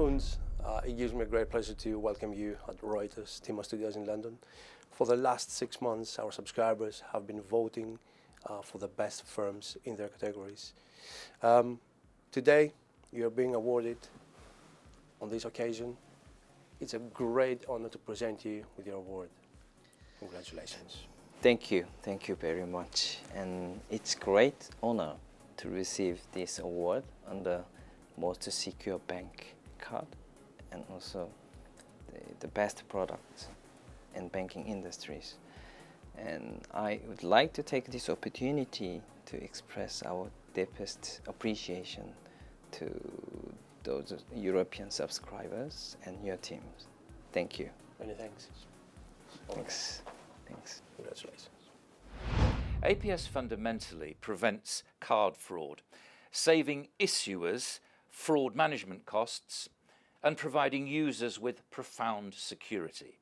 Huns. It gives me a great pleasure to welcome you at Reuters Timor Studios in London. For the last 6 months, our subscribers have been voting for the best firms in their categories. Today, you're being awarded on this occasion. It's a great honor to present you with your award. Congratulations. Thank you very much. And it's great honor to receive this award on the most secure bank card and also the best products in banking industries. And I would like to take this opportunity to express our deepest appreciation to those European subscribers and your teams. Thank you. Many thanks. Thanks. Congratulations. APS fundamentally prevents card fraud, saving issuers fraud management costs and providing users with profound security.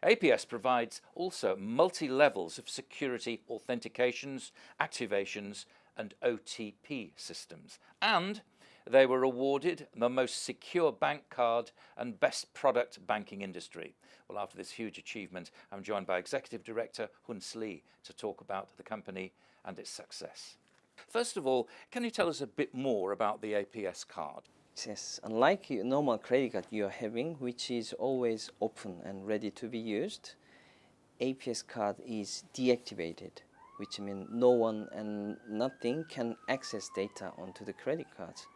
APS provides also multi-levels of security authentications, activations and OTP systems, and they were awarded the most secure bank card and best product banking industry. Well, after this huge achievement, I'm joined by Executive Director Hun Lee to talk about the company and its success. First of all, can you tell us a bit more about the APS card? Yes, unlike your normal credit card you're having, which is always open and ready to be used, APS card is deactivated, which means no one and nothing can access data onto the credit cards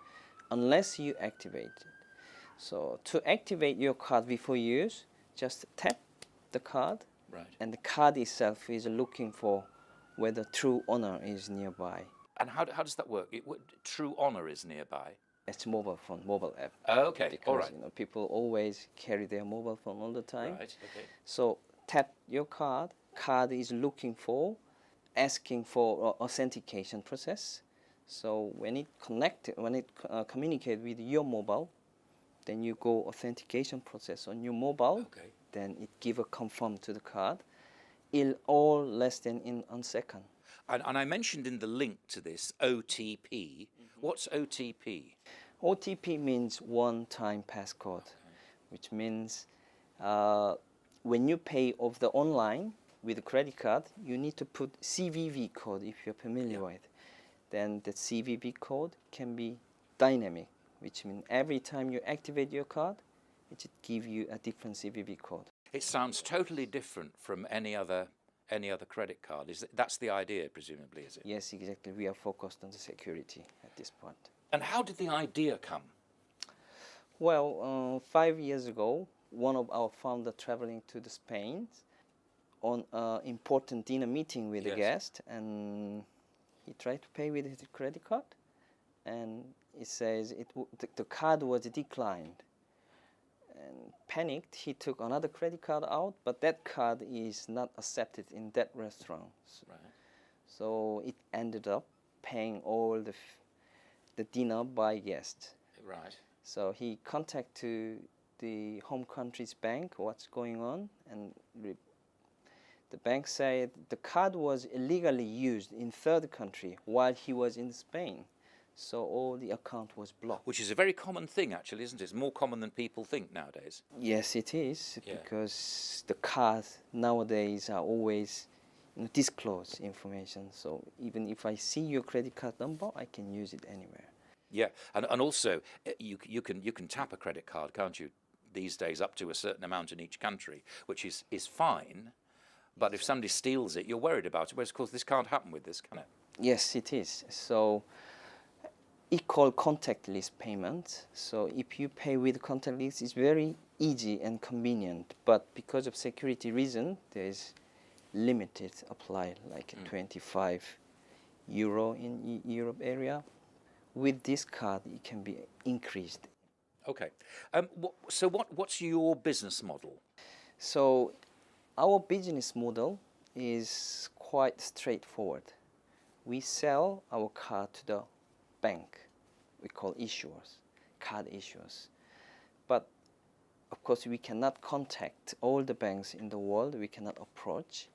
unless you activate it. So to activate your card before use, just tap the card, right, and the card itself is looking for whether true owner is nearby. And how does that work? True Honor is nearby. It's mobile phone, mobile app. Oh, okay, because, all right. People always carry their mobile phone all the time. Right, okay. So tap your card. Card is looking for, asking for authentication process. So when it communicates with your mobile, then you go authentication process on your mobile. Okay. Then it give a confirm to the card. In all less than in a second. And I mentioned in the link to this OTP. Mm-hmm. What's OTP? OTP means one-time passcode, okay, which means when you pay over the online with a credit card, you need to put CVV code if you're familiar with. Then the CVV code can be dynamic, which means every time you activate your card, it should give you a different CVV code. It sounds totally different from any other credit card. That's the idea, presumably, is it? Yes, exactly. We are focused on the security at this point. And how did the idea come? Well, 5 years ago, one of our founders traveling to Spain on an important dinner meeting with a guest, and he tried to pay with his credit card, and it says the card was declined. And panicked, he took another credit card out, but that card is not accepted in that restaurant. Right. So it ended up paying all the dinner by guest. Right. So he contacted the home country's bank, what's going on, and the bank said the card was illegally used in third country while he was in Spain. So all the account was blocked. Which is a very common thing, actually, isn't it? It's more common than people think nowadays. Yes, it is, because the cards nowadays are always disclose information. So even if I see your credit card number, I can use it anywhere. Yeah, and also you can tap a credit card, can't you? These days, up to a certain amount in each country, which is fine. But if somebody steals it, you're worried about it. Whereas, of course, this can't happen with this, can it? Yes, it is. So it called contactless payment. So if you pay with contactless, it's very easy and convenient. But because of security reason, there's limited apply, like 25 euro in Europe area. With this card, it can be increased. Okay. So what's your business model? So our business model is quite straightforward. We sell our card to the bank. We call issuers, card issuers. But of course, we cannot contact all the banks in the world. We cannot approach.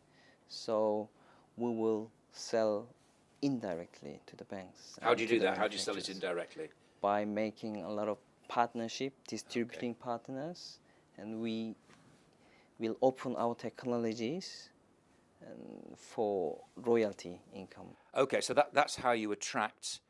So we will sell indirectly to the banks. How do you do that? How do you sell it indirectly? By making a lot of partnership, distributing partners, and we will open our technologies for royalty income. Okay, so that's how you attract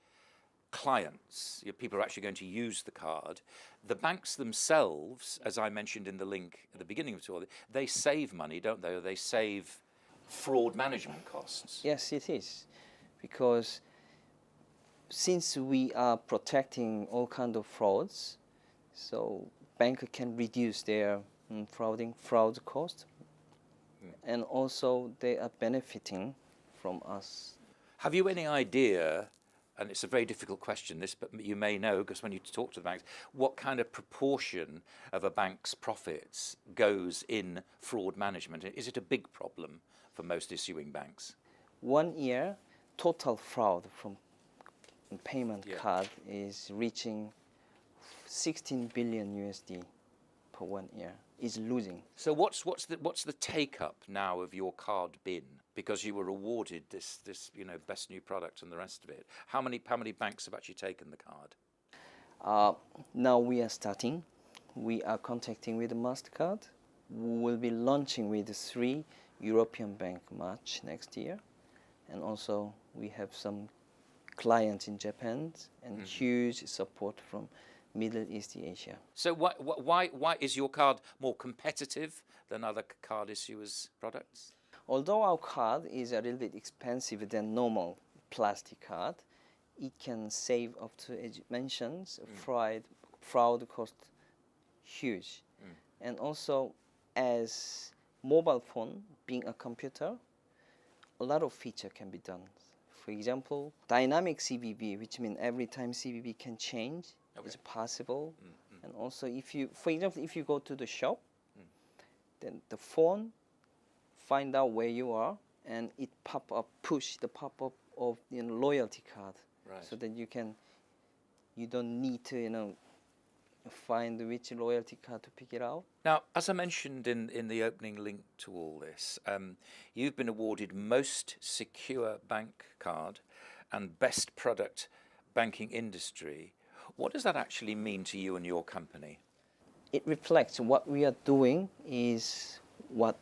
clients. People are actually going to use the card. The banks themselves, as I mentioned in the link at the beginning of it all, they save money, don't they? Or they save fraud management costs. Yes, it is, because since we are protecting all kinds of frauds, so bank can reduce their fraud cost, and also they are benefiting from us. Have you any idea, and it's a very difficult question this, but you may know because when you talk to the banks, what kind of proportion of a bank's profits goes in fraud management? Is it a big problem for most issuing banks? 1 year, total fraud from payment card is reaching 16 billion USD per 1 year. Is losing. So what's the take up now of your card bin? Because you were awarded this best new product and the rest of it. How many banks have actually taken the card? Now we are starting. We are contacting with MasterCard. We will be launching with 3 European bank March next year, and also we have some clients in Japan and huge support from Middle East Asia. So why is your card more competitive than other card issuers' products? Although our card is a little bit expensive than normal plastic card, it can save up to, as you mentioned, fraud cost huge. And also, as mobile phone being a computer, a lot of feature can be done. For example, dynamic CVV, which means every time CVV can change, is possible. And also, for example, if you go to the shop, then the phone find out where you are, and it push the pop-up of loyalty card, so that you don't need to find which loyalty card to pick it out. Now, as I mentioned in the opening link to all this, you've been awarded Most Secure Bank Card and Best Product Banking Industry. What does that actually mean to you and your company? It reflects what we are doing is what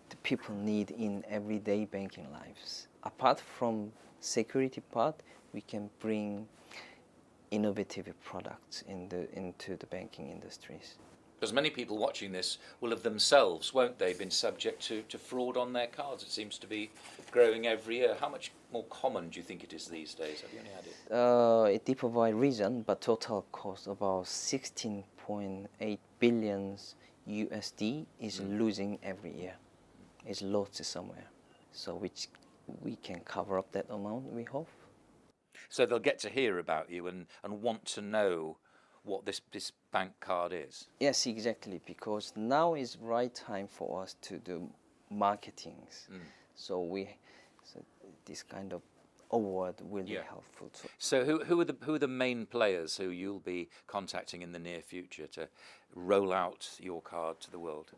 the people need in everyday banking lives. Apart from security part, we can bring innovative products into the banking industries. Because many people watching this will have themselves, won't they, been subject to fraud on their cards. It seems to be growing every year. How much more common do you think it is these days? Have you any idea? It differs by region, but total cost about 16.8 billion USD is losing every year. It's lost somewhere. So which we can cover up that amount, we hope. So they'll get to hear about you and want to know what this bank card is. Yes, exactly, because now is right time for us to do marketings. So this kind of award will be helpful too. So who are the main players who you'll be contacting in the near future to roll out your card to the world?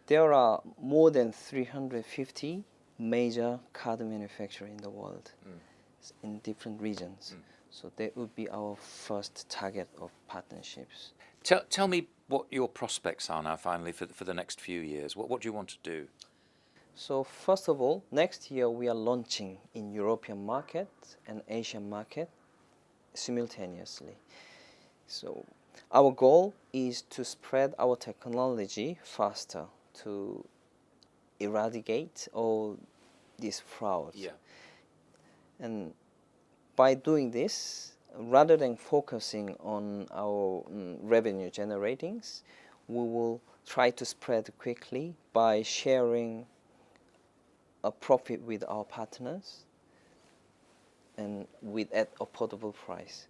There are more than 350 major card manufacturers in the world in different regions. So that would be our first target of partnerships. Tell me what your prospects are now, finally, for the next few years. What do you want to do? So first of all, next year we are launching in European market and Asian market simultaneously. So our goal is to spread our technology faster to eradicate all these frauds. Yeah. And by doing this, rather than focusing on our revenue generatings, we will try to spread quickly by sharing a profit with our partners and at affordable price.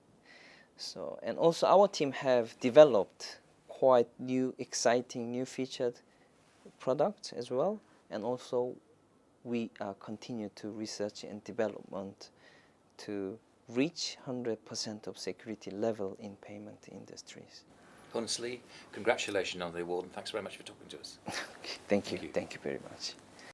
So, and also our team have developed quite new, exciting, new featured products as well. And also we continue to research and development to reach 100% of security level in payment industries. Hunslee, congratulations on the award and thanks very much for talking to us. Thank you very much.